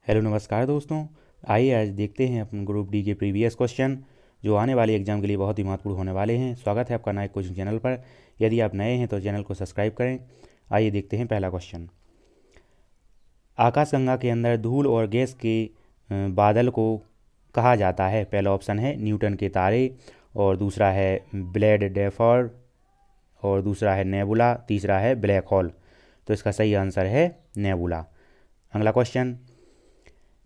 Hello नमस्कार दोस्तों। आइए आज देखते हैं अपन ग्रुप डी के प्रीवियस क्वेश्चन जो आने वाले एग्जाम के लिए बहुत ही महत्वपूर्ण होने वाले हैं। स्वागत है आपका नए कोचिंग चैनल पर। यदि आप नए हैं तो चैनल को सब्सक्राइब करें। आइए देखते हैं पहला क्वेश्चन। आकाशगंगा के अंदर धूल और गैस के बादल को कहा जाता है। पहला ऑप्शन है न्यूटन के तारे, और दूसरा है ब्लैड डेफर, और दूसरा है नेबुला, तीसरा है ब्लैक होल। तो इसका सही आंसर है नेबुला। अगला क्वेश्चन,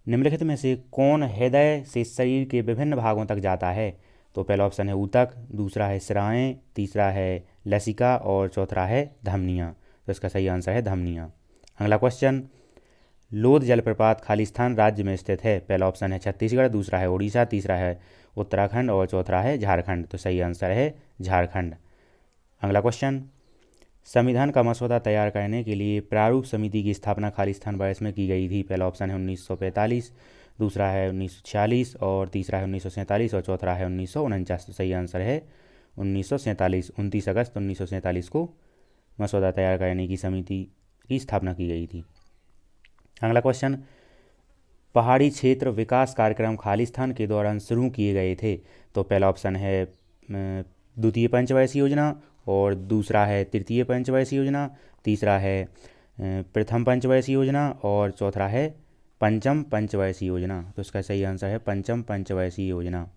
निम्नलिखित में से कौन हृदय से शरीर के विभिन्न भागों तक जाता है। तो पहला ऑप्शन है ऊतक, दूसरा है शिराएँ, तीसरा है लसिका और चौथा है धमनियाँ। तो इसका सही आंसर है धमनियाँ। अगला क्वेश्चन, लोध जलप्रपात खालिस्तान राज्य में स्थित है। पहला ऑप्शन है छत्तीसगढ़, दूसरा है उड़ीसा, तीसरा है उत्तराखंड और चौथा है झारखंड। तो सही आंसर है झारखंड। अगला क्वेश्चन, संविधान का मसौदा तैयार करने के लिए प्रारूप समिति की स्थापना खालिस्तान वर्ष में की गई थी। पहला ऑप्शन है 1945, दूसरा है 1946 और तीसरा है 1947 और चौथा है 1949। तो सही आंसर है 1947। 29 अगस्त 1947 को मसौदा तैयार करने की समिति की स्थापना की गई थी। अगला क्वेश्चन, पहाड़ी क्षेत्र विकास कार्यक्रम खालिस्तान के दौरान शुरू किए गए थे। तो पहला ऑप्शन है द्वितीय पंचवर्षीय योजना, और दूसरा है तृतीय पंचवर्षीय योजना, तीसरा है प्रथम पंचवर्षीय योजना और चौथा है पंचम पंचवर्षीय योजना। तो इसका सही आंसर है पंचम पंचवर्षीय योजना।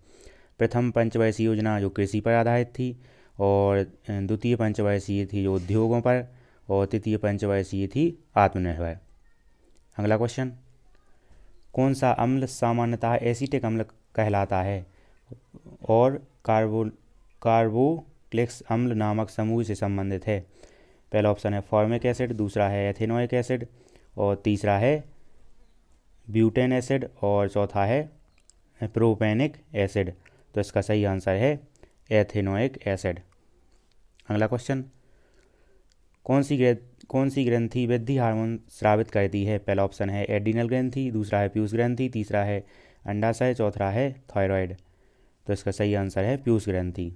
प्रथम पंचवर्षीय योजना जो कृषि पर आधारित थी, और द्वितीय पंचवर्षीय थी जो उद्योगों पर, और तृतीय पंचवर्षीय थी आत्मनिर्भर। अगला क्वेश्चन, कौन सा अम्ल सामान्यतः एसिटिक अम्ल कहलाता है और कार्बोक्सिलिक अम्ल नामक समूह से संबंधित है। पहला ऑप्शन है फॉर्मिक एसिड, दूसरा है एथेनोइक एसिड और तीसरा है ब्यूटेन एसिड और चौथा है प्रोपेनिक एसिड। तो इसका सही आंसर है एथेनोइक एसिड। अगला क्वेश्चन, कौन सी ग्रंथि वृद्धि हार्मोन स्रावित करती है। पहला ऑप्शन है एड्रिनल ग्रंथि, दूसरा है पीयूष ग्रंथि, तीसरा है अंडाशय, चौथा है थायराइड। तो इसका सही आंसर है पीयूष ग्रंथि।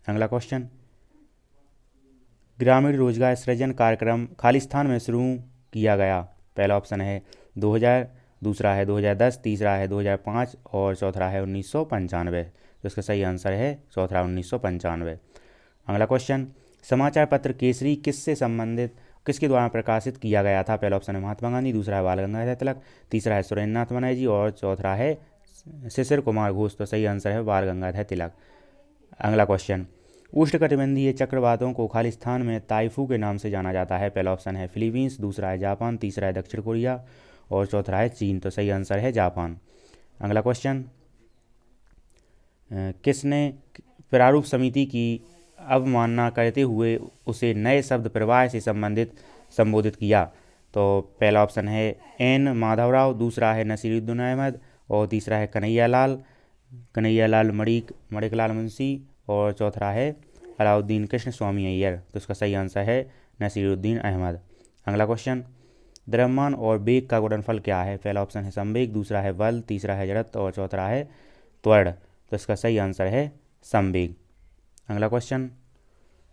अगला क्वेश्चन, ग्रामीण रोजगार सृजन कार्यक्रम खालिस्तान में शुरू किया गया। पहला ऑप्शन है 2000, दूसरा है 2010, तीसरा है 2005 और चौथा है 1995। तो इसका सही आंसर है चौथा 1995। अगला क्वेश्चन, समाचार पत्र केसरी किसके द्वारा प्रकाशित किया गया था। पहला ऑप्शन है महात्मा गांधी, दूसरा है बाल गंगाधर तिलक, तीसरा है सुरेंद्रनाथ बनर्जी और चौथा है शिशिर कुमार घोष। तो सही आंसर है बाल गंगाधर तिलक। अगला क्वेश्चन, उष्णकटिबंधीय चक्रवातों को खालिस्तान में ताइफू के नाम से जाना जाता है। पहला ऑप्शन है फिलीपींस, दूसरा है जापान, तीसरा है दक्षिण कोरिया और चौथा है चीन। तो सही आंसर है जापान। अगला क्वेश्चन, किसने प्रारूप समिति की अवमानना करते हुए उसे नए शब्द प्रवाह से संबोधित किया। तो पहला ऑप्शन है एन माधवराव, दूसरा है नसीरुद्दीन अहमद और तीसरा है कन्हैयालाल मणिकलाल मुंशी और चौथा है अलाउद्दीन कृष्ण स्वामी अय्यर। तो इसका सही आंसर है नसीरुद्दीन अहमद। अगला क्वेश्चन, द्रव्यमान और वेग का गुणनफल क्या है। पहला ऑप्शन है संवेग, दूसरा है बल, तीसरा है जड़त्व और चौथा है त्वरण। तो इसका सही आंसर है संवेग। अगला क्वेश्चन,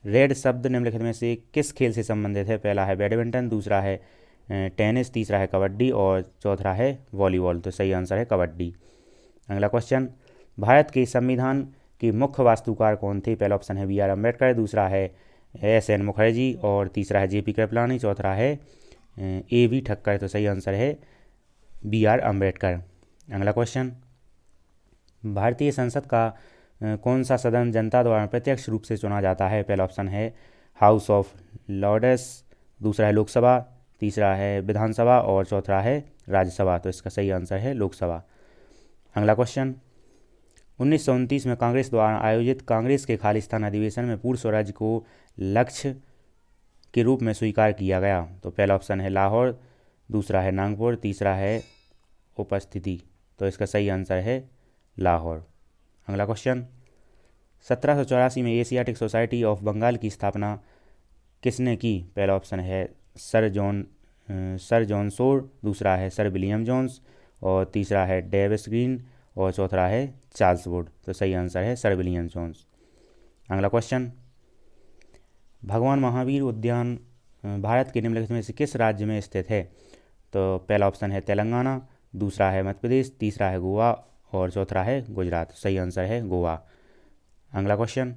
रेड शब्द निम्नलिखित में से किस खेल से संबंधित है। पहला है बैडमिंटन, दूसरा है टेनिस, तीसरा है कबड्डी और चौथा है वॉलीबॉल। तो सही आंसर है कबड्डी। अगला क्वेश्चन, भारत के संविधान के मुख्य वास्तुकार कौन थे। पहला ऑप्शन है BR अम्बेडकर, दूसरा है SN मुखर्जी और तीसरा है JP कृपलानी, चौथा है AV ठक्कर। तो सही आंसर है BR अम्बेडकर। अगला क्वेश्चन, भारतीय संसद का कौन सा सदन जनता द्वारा प्रत्यक्ष रूप से चुना जाता है। पहला ऑप्शन है हाउस ऑफ लॉर्ड्स, दूसरा है लोकसभा, तीसरा है विधानसभा और चौथा है राज्यसभा। तो इसका सही आंसर है लोकसभा। अगला क्वेश्चन, 1929 में कांग्रेस द्वारा आयोजित कांग्रेस के खालिस्तान अधिवेशन में पूर्ण स्वराज्य को लक्ष्य के रूप में स्वीकार किया गया। तो पहला ऑप्शन है लाहौर, दूसरा है नागपुर, तीसरा है उपस्थिति। तो इसका सही आंसर है लाहौर। अगला क्वेश्चन, 1784 में एशियाटिक सोसाइटी ऑफ बंगाल की स्थापना किसने की। पहला ऑप्शन है सर जॉन शोर, दूसरा है सर विलियम जोन्स और तीसरा है डेविस ग्रीन और चौथा है चार्ल्स वुड। तो सही आंसर है सर विलियम जोन्स। अगला क्वेश्चन, भगवान महावीर उद्यान भारत के निम्नलिखित में से किस राज्य में स्थित है। तो पहला ऑप्शन है तेलंगाना, दूसरा है मध्य प्रदेश, तीसरा है गोवा और चौथा है गुजरात। सही आंसर है गोवा। अगला क्वेश्चन,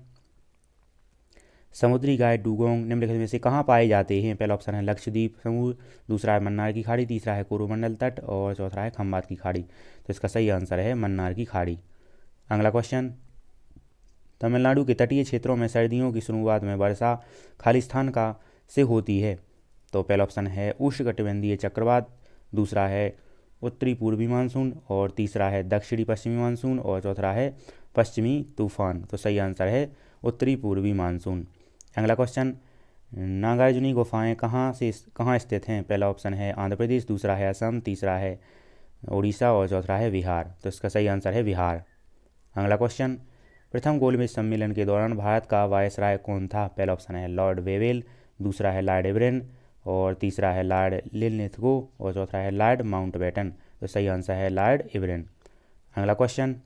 समुद्री गाय डुगोंग निम्नलिखित में से कहाँ पाए जाते हैं? पहला ऑप्शन है लक्षद्वीप समूह, दूसरा है मन्नार की खाड़ी, तीसरा है कोरोमंडल तट और चौथा है खंबात की खाड़ी। तो इसका सही आंसर है मन्नार की खाड़ी। अगला क्वेश्चन, तमिलनाडु के तटीय क्षेत्रों में सर्दियों की शुरुआत में वर्षा खालिस्तान का से होती है। तो पहला ऑप्शन है उष्णकटिबंधीय चक्रवात, दूसरा है उत्तरी पूर्वी मानसून और तीसरा है दक्षिणी पश्चिमी मानसून और चौथा है पश्चिमी तूफान। तो सही आंसर है उत्तरी पूर्वी मानसून। अगला क्वेश्चन, नागार्जुनी गुफाएं कहाँ स्थित हैं? पहला ऑप्शन है आंध्र प्रदेश, दूसरा है असम, तीसरा है उड़ीसा और चौथा है बिहार। तो इसका सही आंसर है बिहार। अगला क्वेश्चन, प्रथम गोलमेज सम्मेलन के दौरान भारत का वायसराय कौन था? पहला ऑप्शन है लॉर्ड वेवेल, दूसरा है लॉर्ड इरविन और तीसरा है लॉर्ड लिनलिथगो और चौथा है लॉर्ड माउंटबेटन। तो सही आंसर है लॉर्ड इरविन। अगला क्वेश्चन,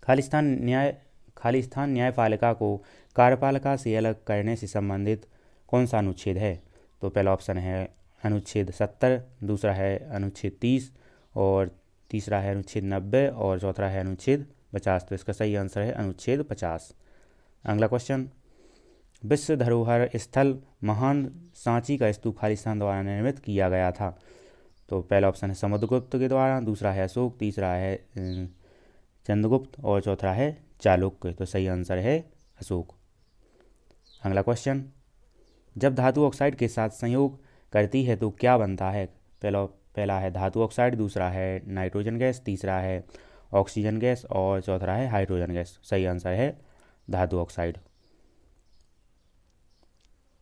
खालिस्तान न्यायपालिका को कार्यपालिका से अलग करने से संबंधित कौन सा अनुच्छेद है? तो पहला ऑप्शन है अनुच्छेद 70, दूसरा है अनुच्छेद 30 और तीसरा है अनुच्छेद 90 और चौथा है अनुच्छेद 50। तो इसका सही आंसर है अनुच्छेद 50। अगला क्वेश्चन, विश्व धरोहर स्थल महान सांची का स्तूप खालिस्तान द्वारा निर्मित किया गया था। तो पहला ऑप्शन है समुद्रगुप्त के द्वारा, दूसरा है अशोक, तीसरा है चंद्रगुप्त और चौथा है चालुक्य। तो सही आंसर है अशोक। अगला क्वेश्चन, जब धातु ऑक्साइड के साथ संयोग करती है तो क्या बनता है? पहला है धातु ऑक्साइड, दूसरा है नाइट्रोजन गैस, तीसरा है ऑक्सीजन गैस और चौथा है हाइड्रोजन गैस। सही आंसर है धातु ऑक्साइड।